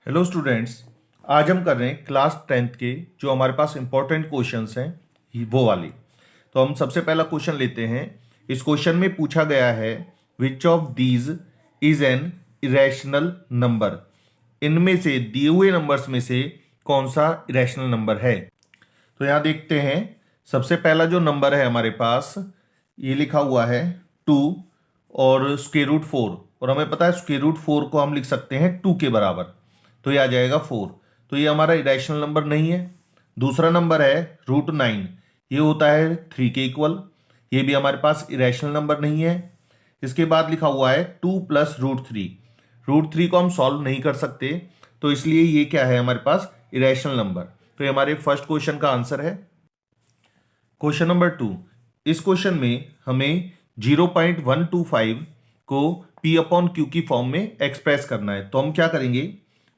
Hello students. आज हम कर रहे हैं क्लास 10th के जो हमारे पास इंपॉर्टेंट क्वेश्चंस हैं वो वाले। तो हम सबसे पहला क्वेश्चन लेते हैं। इस क्वेश्चन में पूछा गया है which of these is an irrational number. इनमें से दिए हुए नंबर्स में से कौन सा इरेशनल नंबर है। तो यहाँ देखते हैं। सबसे पहला जो नंबर है हमारे पास ये लिखा हुआ है 2 और स्क्वायर रूट 4, और हमें पता है स्क्वायर रूट 4 को हम लिख सकते हैं 2 के बराबर, तो ये आ जाएगा 4। तो ये हमारा इरेशनल नंबर नहीं है। दूसरा नंबर है √9, ये होता है 3 के इक्वल, ये भी हमारे पास इरेशनल नंबर नहीं है। इसके बाद लिखा हुआ है 2 + √3। √3 को हम सॉल्व नहीं कर सकते, तो इसलिए ये क्या है हमारे पास इरेशनल नंबर। तो ये हमारे फर्स्ट क्वेश्चन का आंसर है। Question number 2। इस क्वेश्चन में हमें 0.125 को P/Q की फॉर्म में एक्सप्रेस करना है। तो हम क्या करेंगे,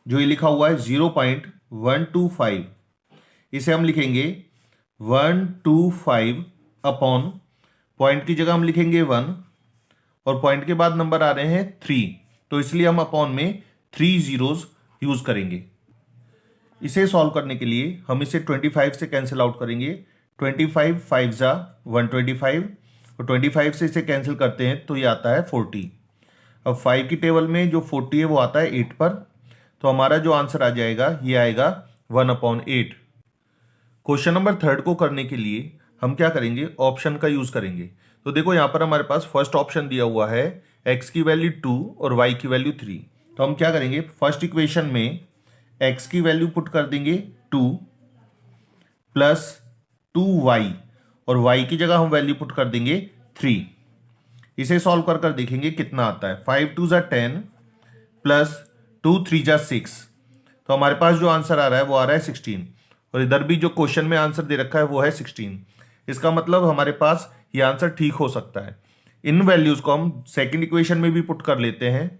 जो ये लिखा हुआ है 0.125, इसे हम लिखेंगे 125 अपॉन, पॉइंट की जगह हम लिखेंगे 1 और पॉइंट के बाद नंबर आ रहे हैं 3, तो इसलिए हम अपॉन में 3 जीरोस यूज करेंगे। इसे सॉल्व करने के लिए हम इसे 25 से कैंसिल आउट करेंगे। 25 5 जा 125 और 25 से इसे कैंसिल करते हैं तो ये आता है 40। अब 5 की टेबल में जो 40 है वो आता है 8 पर, तो हमारा जो आंसर आ जाएगा ये आएगा 1/8। क्वेश्चन नंबर 3 को करने के लिए हम क्या करेंगे, ऑप्शन का यूज करेंगे। तो देखो यहाँ पर हमारे पास फर्स्ट ऑप्शन दिया हुआ है x की वैल्यू 2 और y की वैल्यू 3। तो हम क्या करेंगे, फर्स्ट इक्वेशन में x की वैल्यू पुट कर देंगे 2 + 2y और y की जगह हम वैल्यू पुट कर देंगे 3। इसे सॉल्व कर देखेंगे कितना आता है। 5 2 = 10 + 2 3 = 6, तो हमारे पास जो आंसर आ रहा है वो आ रहा है 16। और इधर भी जो क्वेश्चन में आंसर दे रखा है वो है 16। इसका मतलब हमारे पास ये आंसर ठीक हो सकता है। इन वैल्यूज को हम सेकंड इक्वेशन में भी पुट कर लेते हैं।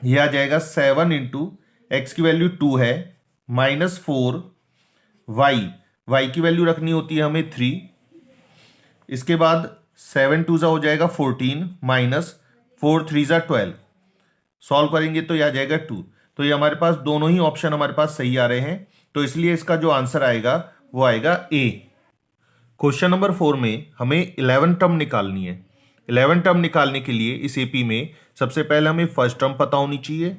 ये आ जाएगा 7 × x की वैल्यू 2 है -4 y की वैल्यू रखनी होती है हमें 3। इसके बाद 7 2 हो जाएगा 14 -4 3 12। सॉल्व करेंगे तो ये आ जाएगा 2। तो ये हमारे पास दोनों ही ऑप्शन हमारे पास सही आ रहे हैं, तो इसलिए इसका जो आंसर आएगा वो आएगा A। क्वेश्चन नंबर 4 में हमें 11 टर्म निकालनी है। 11 टर्म निकालने के लिए इस एपी में सबसे पहले हमें फर्स्ट टर्म पता होनी चाहिए।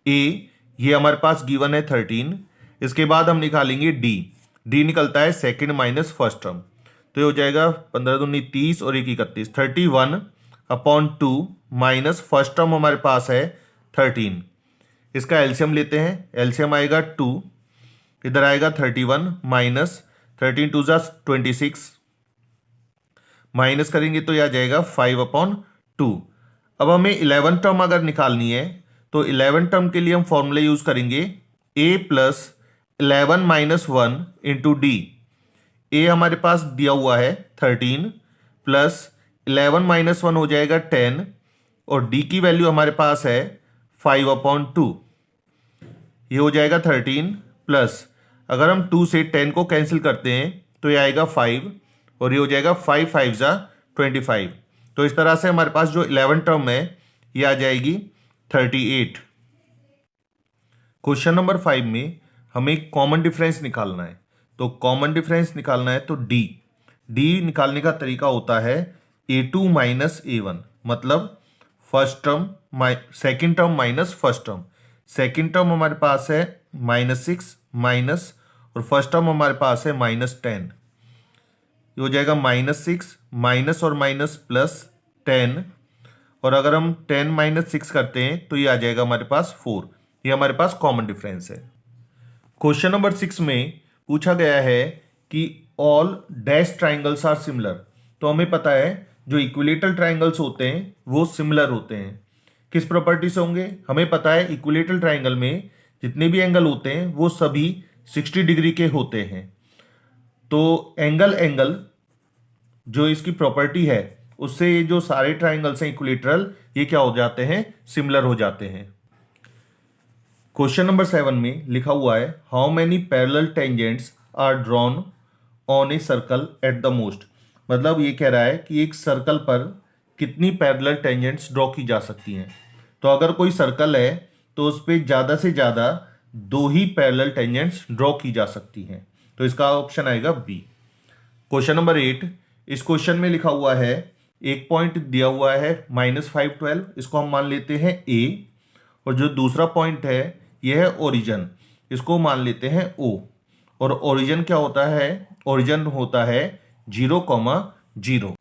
A ये हमारे पास गिवन है 13। इसके बाद हम निकालेंगे D निकलता है सेकंड माइनस फर्स्ट टर्म, तो ये हो जाएगा 15 दूनी 30 और 1 31, 31/2 माइनस फर्स्ट टर्म हमारे पास है 13। इसका एलसीएम लेते हैं, एलसीएम आएगा 2, इधर आएगा 31 माइनस 13 2 = 26, माइनस करेंगे तो यह आ जाएगा 5/2। अब हमें 11 टर्म अगर निकालनी है तो 11 टर्म के लिए हम फॉर्मूला यूज करेंगे a + 11 - 1 × d। a हमारे पास दिया हुआ है 13 + 11 - 1 हो जाएगा 10 और d की वैल्यू हमारे पास है 5/2। ये हो जाएगा 13 प्लस, अगर हम 2 से 10 को कैंसिल करते हैं तो ये आएगा 5 और ये हो जाएगा 5 5 = 25। तो इस तरह से हमारे पास जो 11 टर्म है ये आ जाएगी 38। क्वेश्चन नंबर 5 में हमें कॉमन डिफरेंस निकालना है। तो कॉमन डिफरेंस निकालना है तो डी निकालने का तरीका होता है a2 - a1, मतलब first term second term minus first term. Second term हमारे पास है -6 माइनस और फर्स्ट टर्म हमारे पास है -10। ये हो जाएगा -6 माइनस और माइनस प्लस 10, और अगर हम 10 - 6 करते हैं तो ये आ जाएगा हमारे पास 4। ये हमारे पास कॉमन डिफरेंस है। क्वेश्चन नंबर 6 में पूछा गया है कि all dash triangles are similar. तो हमें पता है जो इक्विलेटरल ट्राइंगल्स होते हैं वो सिमिलर होते हैं। किस प्रॉपर्टी से होंगे, हमें पता है इक्विलेटरल ट्राइंगल में जितने भी एंगल होते हैं वो सभी 60 डिग्री के होते हैं। तो एंगल जो इसकी प्रॉपर्टी है उससे ये जो सारे ट्राइंगल्स हैं इक्विलेटरल, ये क्या हो जाते हैं, सिमिलर हो जाते हैं। क्वेश्चन नंबर 7 में लिखा हुआ है how many parallel tangents are drawn on a circle at the most. मतलब ये कह रहा है कि एक सर्कल पर कितनी पैरेलल टेंजेंट्स ड्रॉ की जा सकती हैं। तो अगर कोई सर्कल है तो उस पर ज़्यादा से ज़्यादा 2 ही पैरेलल टेंजेंट्स ड्रॉ की जा सकती हैं। तो इसका ऑप्शन आएगा बी। क्वेश्चन नंबर 8, इस क्वेश्चन में लिखा हुआ है एक पॉइंट दिया हुआ है -512, इसको हम मान लेते हैं ए, और जो दूसरा पॉइंट है यह है ओरिजिन, इसको मान लेते हैं ओ। और ओरिजिन क्या होता है? ओरिजिन होता है 0,0।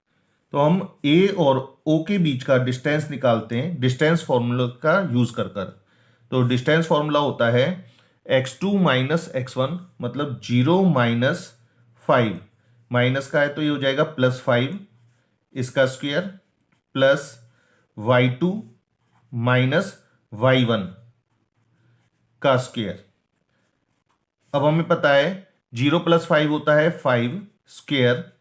तो हम ए और ओ के बीच का डिस्टेंस निकालते हैं डिस्टेंस फॉर्मूला का यूज कर कर। तो डिस्टेंस फॉर्मूला होता है x2 माइनस x1, मतलब 0 माइनस 5, माइनस का है तो ये हो जाएगा +5 इसका square, plus y2 minus y1 का स्क्वायर। अब हमें पता है 0 + 5 होता है 5 स्क्वायर,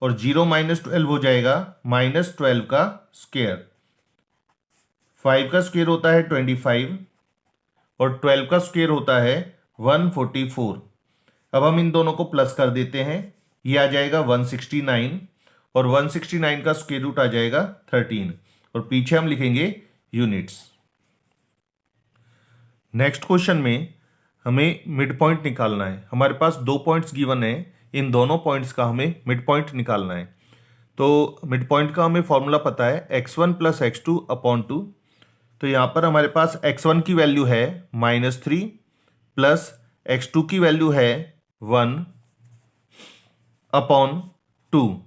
और 0 माइनस 12 हो जाएगा -12 का स्क्वायर। 5 का स्क्वायर होता है 25 और 12 का स्क्वायर होता है 144। अब हम इन दोनों को प्लस कर देते हैं, ये आ जाएगा 169, और 169 का स्क्वायर रूट आ जाएगा 13, और पीछे हम लिखेंगे यूनिट्स। नेक्स्ट क्वेश्चन में हमें मिड पॉइंट निकालना है। हमारे पास 2 पॉइंट्स गिवन है, इन दोनों पॉइंट्स का हमें मिड पॉइंट निकालना है। तो मिड पॉइंट का हमें फॉर्मूला पता है x1 + x2/2। तो यहाँ पर हमारे पास x1 की वैल्यू है -3 प्लस x2 की वैल्यू है 1/2,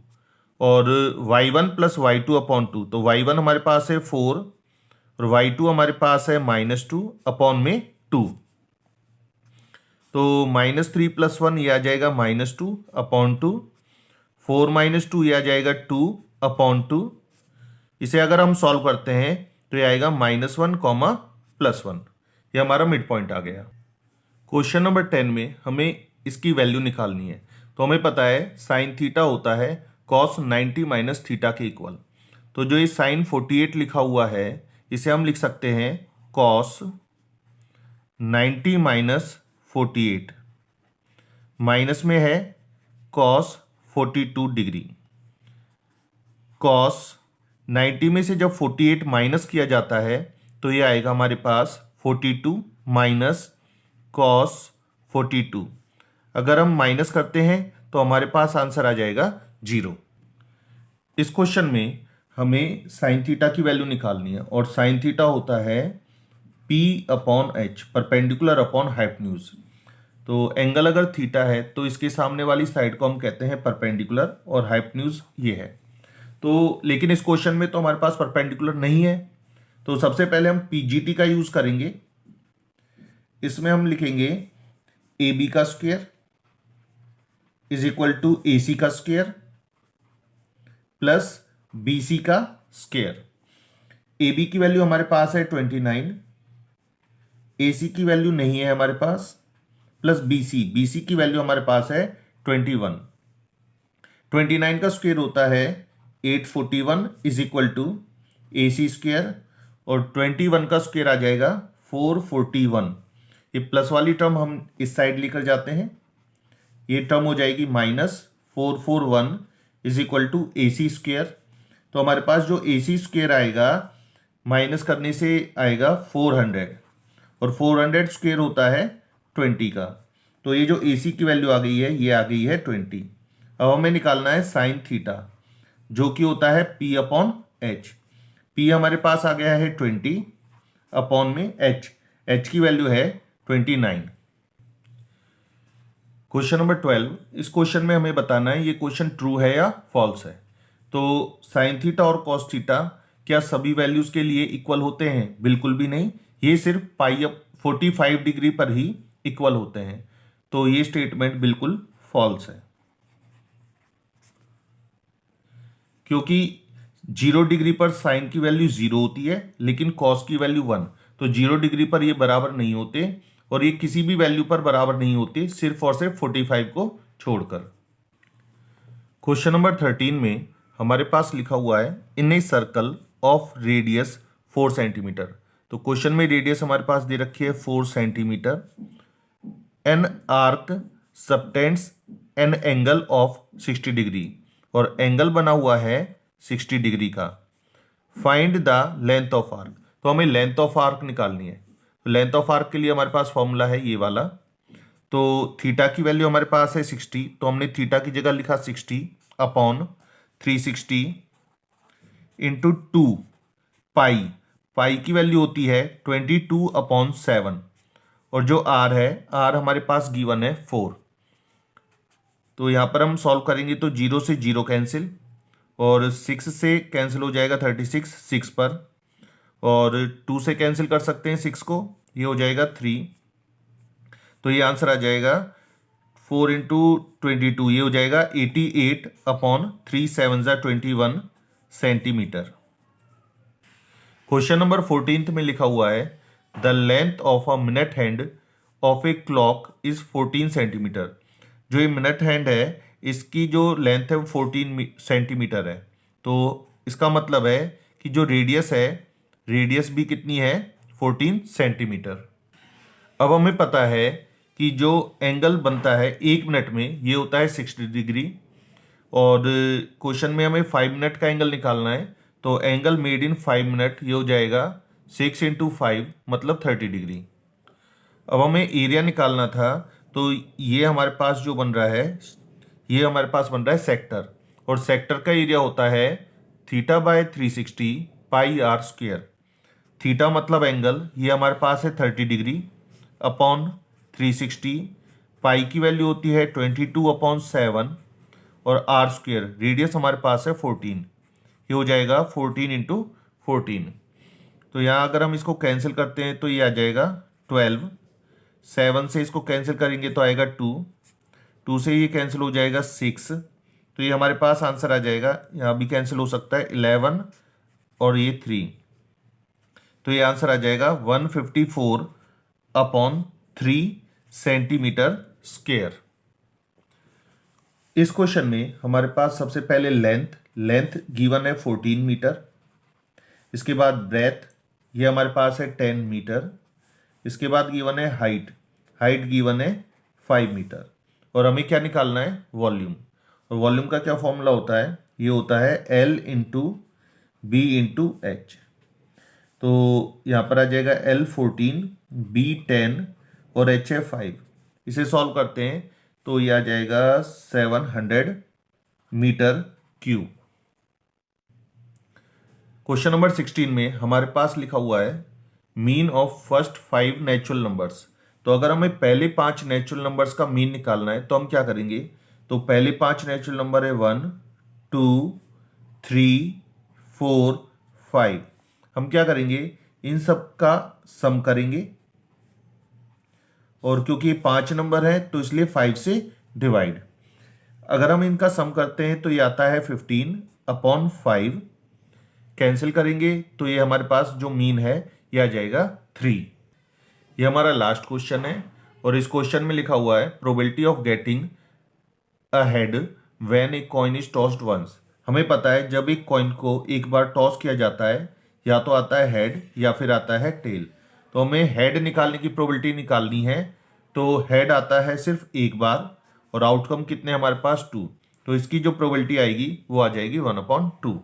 और y1 + y2/2। तो y1 हमारे पास है 4 और y2 हमारे पास है -2/2। तो -3 + 1 ये आ जाएगा -2/2, 4 - 2 ये आ जाएगा 2/2। इसे अगर हम सॉल्व करते हैं तो ये आएगा -1, +1। ये हमारा मिड पॉइंट आ गया। क्वेश्चन नंबर 10 में हमें इसकी वैल्यू निकालनी है। तो हमें पता है sin थीटा होता है cos 90 - थीटा के इक्वल। तो जो ये sin 48 लिखा हुआ है इसे हम लिख सकते हैं cos 90 - 48, माइनस में है cos 42 डिग्री। cos 90 में से जब 48 माइनस किया जाता है तो ये आएगा हमारे पास 42 माइनस cos 42। अगर हम माइनस करते हैं तो हमारे पास आंसर आ जाएगा 0। इस क्वेश्चन में हमें साइन थीटा की वैल्यू निकालनी है, और साइन थीटा होता है P/H, परपेंडिकुलर अपॉन हाइपोटेन्यूज। तो एंगल अगर थीटा है तो इसके सामने वाली साइड को हम कहते हैं परपेंडिकुलर, और हाइपोटेन्यूज ये है। तो लेकिन इस क्वेश्चन में तो हमारे पास परपेंडिकुलर नहीं है, तो सबसे पहले हम PGT का यूज करेंगे। इसमें हम लिखेंगे AB का स्क्वायर = AC का स्क्वायर प्लस BC का स्क्वायर। AB की वैल्यू हमारे पास है 29, AC की वैल्यू नहीं है हमारे पास, प्लस BC की वैल्यू हमारे पास है 21। 29 का स्क्वायर होता है 841 = AC स्क्वायर, और 21 का स्क्वायर आ जाएगा 441। ये प्लस वाली टर्म हम इस साइड लेकर जाते हैं, ये टर्म हो जाएगी -441 = AC स्क्वायर। तो हमारे पास जो AC स्क्वायर आएगा माइनस करने से आएगा 400, और 400 स्क्वायर होता है 20 का। तो ये जो AC की वैल्यू आ गई है ये आ गई है 20। अब हमें निकालना है साइन थीटा, जो कि होता है P/H। P हमारे पास आ गया है 20 अपॉन में H की वैल्यू है 29। क्वेश्चन नंबर 12, इस क्वेश्चन में हमें बताना है ये क्वेश्चन ट्रू है या फॉल्स है। तो साइन थीटा और कॉस थीटा क्या सभी वैल्यूज के लिए इक्वल होते हैं? बिल्कुल भी नहीं, ये सिर्फ π/45 डिग्री पर ही इक्वल होते हैं। तो ये स्टेटमेंट बिल्कुल फॉल्स है, क्योंकि 0 डिग्री पर साइन की वैल्यू 0 होती है लेकिन कॉस की वैल्यू 1। तो 0 डिग्री पर ये बराबर नहीं होते, और ये किसी भी वैल्यू पर बराबर नहीं होते, सिर्फ और सिर्फ 45 को छोड़कर। क्वेश्चन नंबर 13 में हमारे पास लिखा हुआ है in a circle of radius 4 centimetre. तो क्वेश्चन में रेडियस हमारे पास दे रखी है 4 centimetre. An arc subtends an angle of 60 degree, और एंगल बना हुआ है 60 डिग्री का। Find the length of arc. तो हमें लेंथ ऑफ आर्क निकालनी है। तो लेंथ ऑफ आर्क के लिए हमारे पास फॉर्मूला है ये वाला। तो थीटा की वैल्यू हमारे पास है 60, तो हमने थीटा की जगह लिखा 60 अपॉन 360 इंटू 2 पाई। पाई की वैल्यू होती है 22/7 और जो आर है, आर हमारे पास गिवन है 4। तो यहाँ पर हम सॉल्व करेंगे तो 0 से 0 कैंसिल और 6 से कैंसिल हो जाएगा 36 6 पर, और 2 से कैंसिल कर सकते हैं 6 को, ये हो जाएगा 3। तो ये आंसर आ जाएगा 4 इंटू 22, ये हो जाएगा 88/3/7 सेंटीमीटर। क्वेश्चन नंबर 14 में लिखा हुआ है the length of a minute hand of a clock is 14 centimetre. जो ये मिनट हैंड है इसकी जो लेंथ है वो 14 सेंटीमीटर है। तो इसका मतलब है कि जो रेडियस है, रेडियस भी कितनी है, 14 सेंटीमीटर। अब हमें पता है कि जो एंगल बनता है 1 मिनट में ये होता है 60 डिग्री, और क्वेश्चन में हमें 5 मिनट का एंगल निकालना है। तो एंगल मेड इन 5 मिनट ये हो जाएगा 6 इंटू 5 मतलब 30 डिग्री। अब हमें एरिया निकालना था, तो ये हमारे पास जो बन रहा है, ये हमारे पास बन रहा है सेक्टर, और सेक्टर का एरिया होता है theta by 360 pi r square. Theta मतलब एंगल, ये हमारे पास है 30 डिग्री अपॉन 360, पाई की वैल्यू होती है 22/7 और आर स्क्वायर, रेडियस हमारे पास है 14, ये हो जाएगा 14 इंटू 14। तो यहाँ अगर हम इसको कैंसिल करते हैं तो ये आ जाएगा 12, 7 से इसको कैंसिल करेंगे तो आएगा 2, 2 से ये कैंसिल हो जाएगा 6, तो ये हमारे पास आंसर आ जाएगा, यहाँ भी कैंसिल हो सकता है 11 और ये 3, तो ये आंसर आ जाएगा 154/3 सेंटीमीटर स्क्वायर। इस क्वेश्चन में हमारे पास सबसे पहले लेंथ गिवन है 14 मीटर, इसके बाद ब्रेथ ये हमारे पास है 10 मीटर, इसके बाद गिवन है हाइट गिवन है 5 मीटर, और हमें क्या निकालना है, वॉल्यूम। और वॉल्यूम का क्या फॉर्मूला होता है, ये होता है L into B into H. तो यहाँ पर आ जाएगा L 14, B 10 और H है 5। इसे सॉल्व करते हैं तो ये आ जाएगा 700 मीटर क्यूब। क्वेश्चन नंबर 16 में हमारे पास लिखा हुआ है mean of first 5 natural numbers. तो अगर हमें पहले 5 नेचुरल नंबर्स का मीन निकालना है तो हम क्या करेंगे, तो पहले 5 नेचुरल नंबर है 1 2 3 4 5। हम क्या करेंगे, इन सब का सम करेंगे, और क्योंकि ये 5 नंबर है तो इसलिए 5 से डिवाइड। अगर हम इनका सम करते हैं तो ये आता है 15/5, कैंसिल करेंगे तो ये हमारे पास जो मीन है ये आ जाएगा 3। ये हमारा लास्ट क्वेश्चन है, और इस क्वेश्चन में लिखा हुआ है probability of getting a head when a coin is tossed once. हमें पता है जब एक कॉइन को एक बार टॉस किया जाता है या तो आता है हेड या फिर आता है टेल। तो हमें हेड निकालने की प्रोबेबिलिटी निकालनी है, तो हेड आता है सिर्फ एक बार और आउटकम कितने हमारे पास 2, तो इसकी जो प्रोबेबिलिटी आएगी वो आ जाएगी 1/2।